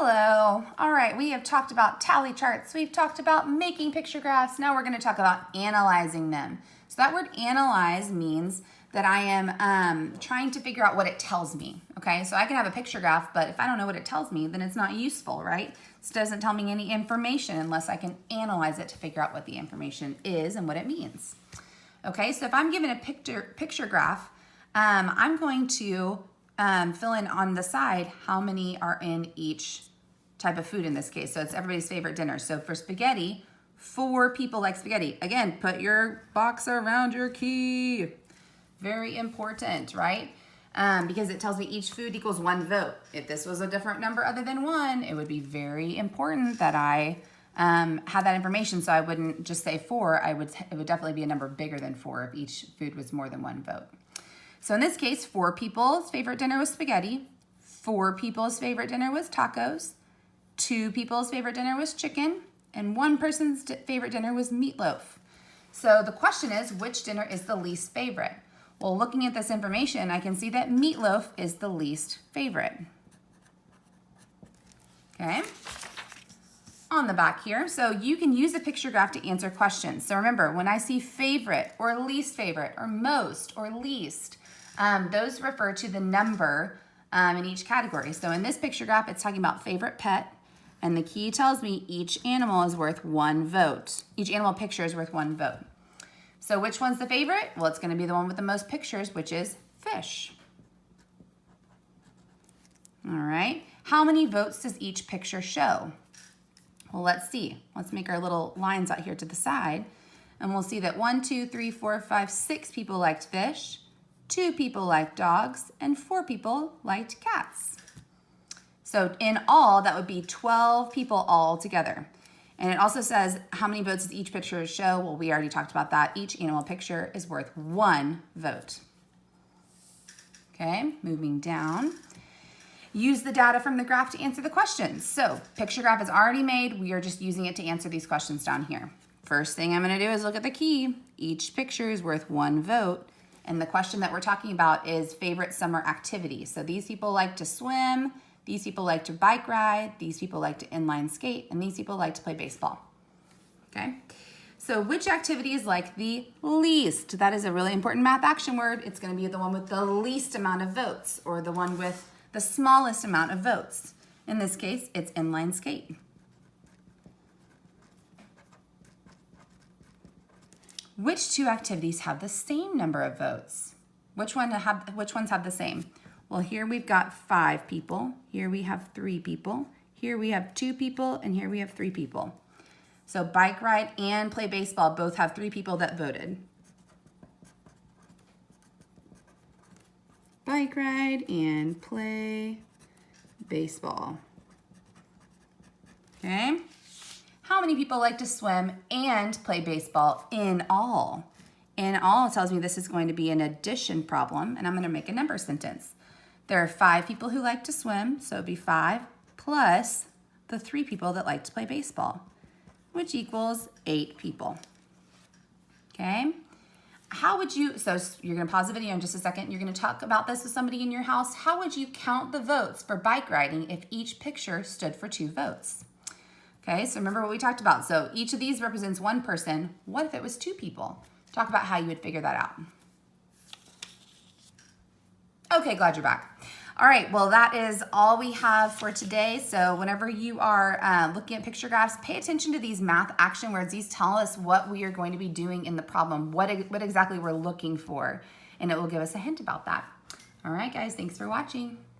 Hello. All right, we have talked about tally charts. We've talked about making picture graphs. Now we're going to talk about analyzing them. So that word analyze means that I am trying to figure out what it tells me. Okay, so I can have a picture graph, but if I don't know what it tells me, then it's not useful, right? This doesn't tell me any information unless I can analyze it to figure out what the information is and what it means. Okay, so if I'm given a picture graph, I'm going to fill in on the side how many are in each type of food in this case. So it's everybody's favorite dinner. So for spaghetti, 4 people like spaghetti. Again, put your box around your key. Very important, right? Because it tells me each food equals 1 vote. If this was a different number other than 1, it would be very important that I had that information, so I wouldn't just say 4. It would definitely be a number bigger than 4 if each food was more than 1 vote. So in this case, 4 people's favorite dinner was spaghetti, 4 people's favorite dinner was tacos, 2 people's favorite dinner was chicken, and 1 person's favorite dinner was meatloaf. So the question is, which dinner is the least favorite? Well, looking at this information, I can see that meatloaf is the least favorite. Okay. On the back here, so you can use a picture graph to answer questions. So remember, when I see favorite or least favorite or most or least, those refer to the number in each category. So in this picture graph, it's talking about favorite pet, and the key tells me each animal is worth 1 vote. Each animal picture is worth 1 vote. So which one's the favorite? Well, it's going to be the one with the most pictures, which is fish. All right. How many votes does each picture show? Well, let's see. Let's make our little lines out here to the side. And we'll see that 1, 2, 3, 4, 5, 6 people liked fish, 2 people liked dogs, and 4 people liked cats. So in all, that would be 12 people all together. And it also says how many votes does each picture show? Well, we already talked about that. Each animal picture is worth 1 vote. Okay, moving down. Use the data from the graph to answer the questions. So picture graph is already made. We are just using it to answer these questions down here. First thing I'm going to do is look at the key. Each picture is worth 1 vote. And the question that we're talking about is favorite summer activity. So these people like to swim. These people like to bike ride. These people like to inline skate. And these people like to play baseball. Okay. So which activity is like the least? That is a really important math action word. It's going to be the one with the least amount of votes, or the one with the smallest amount of votes. In this case, it's inline skate. Which 2 activities have the same number of votes? Which ones have the same? Well, here we've got 5 people. Here we have 3 people. Here we have 2 people, and here we have 3 people. So bike ride and play baseball both have 3 people that voted. Bike ride and play baseball. Okay. How many people like to swim and play baseball in all? In all tells me this is going to be an addition problem, and I'm going to make a number sentence. There are 5 people who like to swim, so it'd be 5 plus the 3 people that like to play baseball, which equals 8 people. Okay. How would you, so you're going to pause the video in just a second. You're going to talk about this with somebody in your house. How would you count the votes for bike riding if each picture stood for 2 votes? Okay, so remember what we talked about. So each of these represents 1 person. What if it was 2 people? Talk about how you would figure that out. Okay, glad you're back. All right, well, that is all we have for today. So whenever you are looking at picture graphs, pay attention to these math action words. These tell us what we are going to be doing in the problem, what exactly we're looking for, and it will give us a hint about that. All right, guys, thanks for watching.